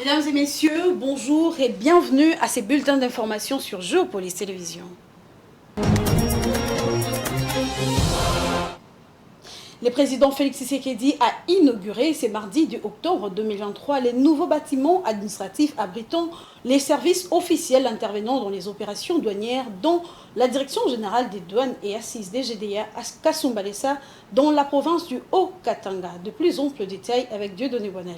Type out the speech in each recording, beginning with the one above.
Mesdames et messieurs, bonjour et bienvenue à ces bulletins d'information sur Géopolis Télévision. Le président Félix Tshisekedi a inauguré ce mardi du octobre 2023 les nouveaux bâtiments administratifs abritant les services officiels intervenant dans les opérations douanières dont la Direction générale des douanes et assises DGDA à Kasumbalesa dans la province du Haut-Katanga. De plus amples détails avec Dieudonné Bonali.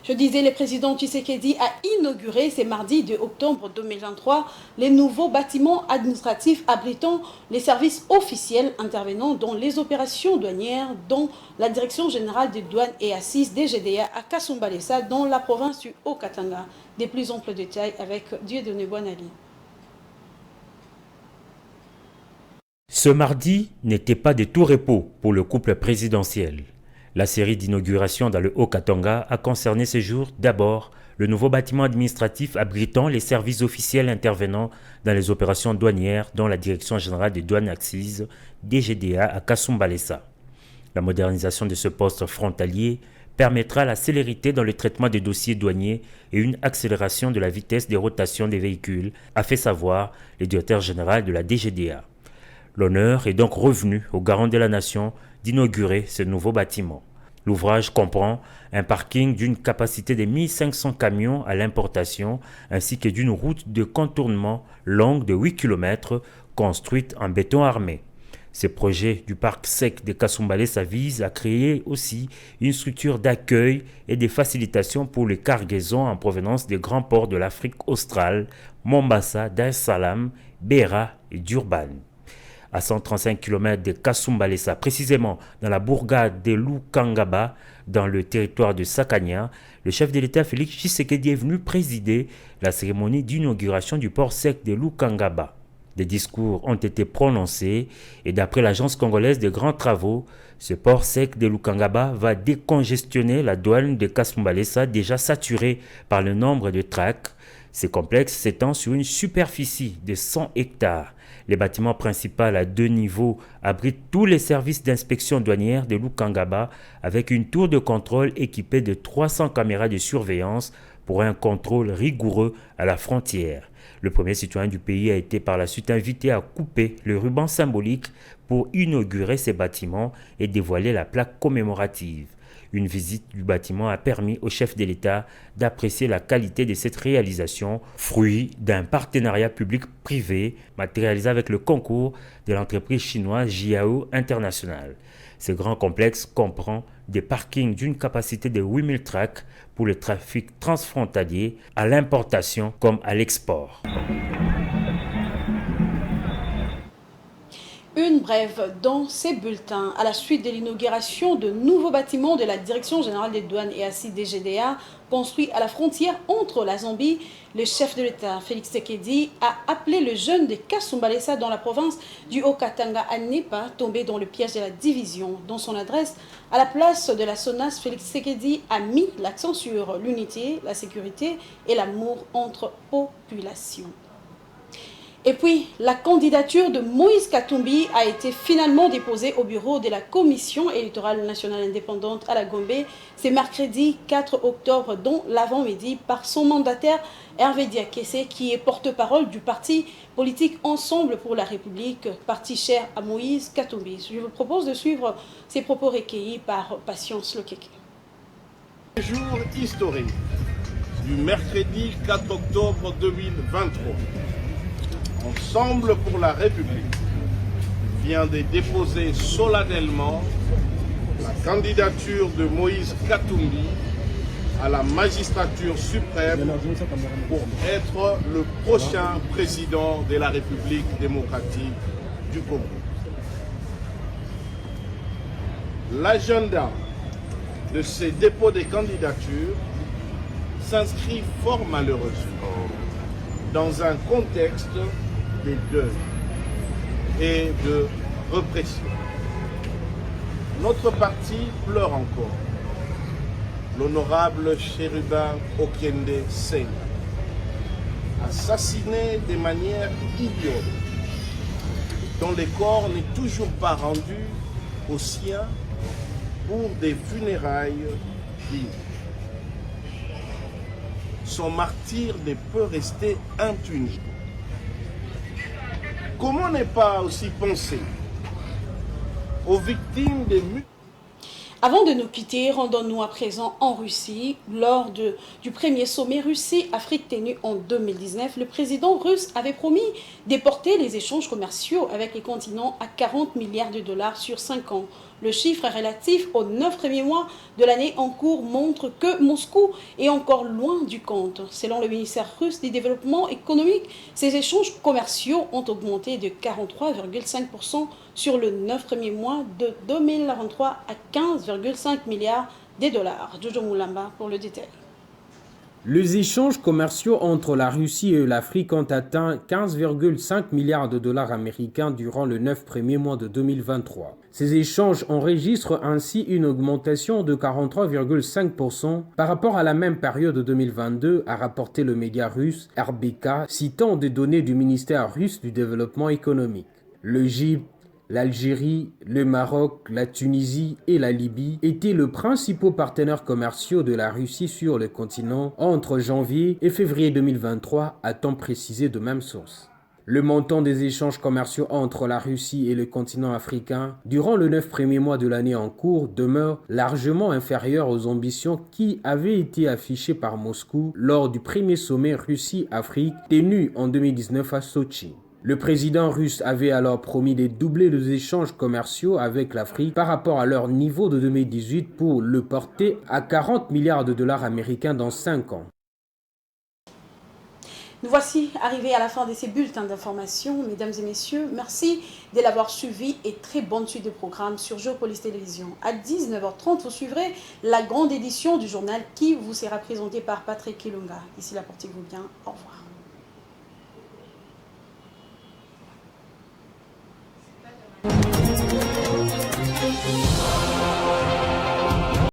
Je disais, le président Tshisekedi a inauguré ce mardi de octobre 2023 les nouveaux bâtiments administratifs abritant les services officiels intervenant dans les opérations douanières dont la Direction générale des douanes et assises DGDA à Kasumbalesa dans la province du Haut-Katanga. Des plus amples détails avec Dieudonné Bonali. Ce mardi n'était pas de tout repos pour le couple présidentiel. La série d'inauguration dans le Haut-Katanga a concerné ce jour d'abord le nouveau bâtiment administratif abritant les services officiels intervenant dans les opérations douanières dont la Direction générale des douanes assises DGDA à Kasumbalesa. La modernisation de ce poste frontalier permettra la célérité dans le traitement des dossiers douaniers et une accélération de la vitesse des rotations des véhicules, a fait savoir le directeur général de la DGDA. L'honneur est donc revenu au garant de la nation d'inaugurer ce nouveau bâtiment. L'ouvrage comprend un parking d'une capacité de 1500 camions à l'importation ainsi que d'une route de contournement longue de 8 km construite en béton armé. Ce projet du parc sec de Kasumbalesa vise à créer aussi une structure d'accueil et de facilitation pour les cargaisons en provenance des grands ports de l'Afrique australe, Mombasa, Dar es Salaam, Beira et Durban. À 135 km de Kasumbalesa, précisément dans la bourgade de Lukangaba, dans le territoire de Sakania, le chef de l'État Félix Tshisekedi est venu présider la cérémonie d'inauguration du port sec de Lukangaba. Des discours ont été prononcés et d'après l'agence congolaise de grands travaux, ce port sec de Lukangaba va décongestionner la douane de Kasumbalesa déjà saturée par le nombre de tracts. Ce complexe s'étend sur une superficie de 100 hectares. Les bâtiments principaux à 2 niveaux abritent tous les services d'inspection douanière de Lukangaba avec une tour de contrôle équipée de 300 caméras de surveillance pour un contrôle rigoureux à la frontière. Le premier citoyen du pays a été par la suite invité à couper le ruban symbolique pour inaugurer ces bâtiments et dévoiler la plaque commémorative. Une visite du bâtiment a permis au chef de l'État d'apprécier la qualité de cette réalisation, fruit d'un partenariat public-privé matérialisé avec le concours de l'entreprise chinoise Jiao International. Ce grand complexe comprend des parkings d'une capacité de 8000 tracts pour le trafic transfrontalier à l'importation comme à l'export. Une brève dans ces bulletins. À la suite de l'inauguration de nouveaux bâtiments de la Direction générale des douanes et assises DGDA construits à la frontière entre la Zambie, le chef de l'État, Félix Tshisekedi, a appelé le jeune de Kasumbalesa dans la province du Haut-Katanga à ne pas tomber dans le piège de la division. Dans son adresse à la place de la SONAS, Félix Tshisekedi a mis l'accent sur l'unité, la sécurité et l'amour entre populations. Et puis, la candidature de Moïse Katumbi a été finalement déposée au bureau de la Commission électorale nationale indépendante à la Gombe. C'est mercredi 4 octobre, dont l'avant-midi, par son mandataire Hervé Diakese, qui est porte-parole du parti politique Ensemble pour la République, parti cher à Moïse Katumbi. Je vous propose de suivre ces propos recueillis par Patience Lokeke. Jour historique du mercredi 4 octobre 2023. Ensemble pour la République vient de déposer solennellement la candidature de Moïse Katumbi à la magistrature suprême pour être le prochain président de la République démocratique du Congo. L'agenda de ces dépôts de candidature s'inscrit fort malheureusement dans un contexte de deuil et de répression. Notre parti pleure encore l'honorable Chérubin Okende Senghor, assassiné de manière idiote dont le corps n'est toujours pas rendu aux siens pour des funérailles dignes. Son martyre ne peut rester impuni. Comment ne pas aussi penser aux victimes des mutilations? Avant de nous quitter, rendons-nous à présent en Russie. Lors du premier sommet Russie-Afrique tenu en 2019, le président russe avait promis de porter les échanges commerciaux avec les continents à 40 milliards de dollars sur 5 ans. Le chiffre relatif aux 9 premiers mois de l'année en cours montre que Moscou est encore loin du compte. Selon le ministère russe du développement économique, ces échanges commerciaux ont augmenté de 43,5% sur le 9 premiers mois de 2023 à 15,5 milliards de dollars. Jojo Moulamba pour le détail. Les échanges commerciaux entre la Russie et l'Afrique ont atteint 15,5 milliards de dollars américains durant les 9 premiers mois de 2023. Ces échanges enregistrent ainsi une augmentation de 43,5% par rapport à la même période de 2022, a rapporté le média russe RBK, citant des données du ministère russe du développement économique. L'Égypte, l'Algérie, le Maroc, la Tunisie et la Libye étaient les principaux partenaires commerciaux de la Russie sur le continent entre janvier et février 2023, a-t-on précisé de même source. Le montant des échanges commerciaux entre la Russie et le continent africain durant les 9 premiers mois de l'année en cours demeure largement inférieur aux ambitions qui avaient été affichées par Moscou lors du premier sommet Russie-Afrique tenu en 2019 à Sochi. Le président russe avait alors promis de doubler les échanges commerciaux avec l'Afrique par rapport à leur niveau de 2018 pour le porter à 40 milliards de dollars américains dans 5 ans. Nous voici arrivés à la fin de ces bulletins d'information. Mesdames et messieurs, merci de l'avoir suivi et très bonne suite de programmes sur Géopolis Télévision. À 19h30, vous suivrez la grande édition du journal qui vous sera présentée par Patrick Kilunga. D'ici là, portez-vous bien. Au revoir.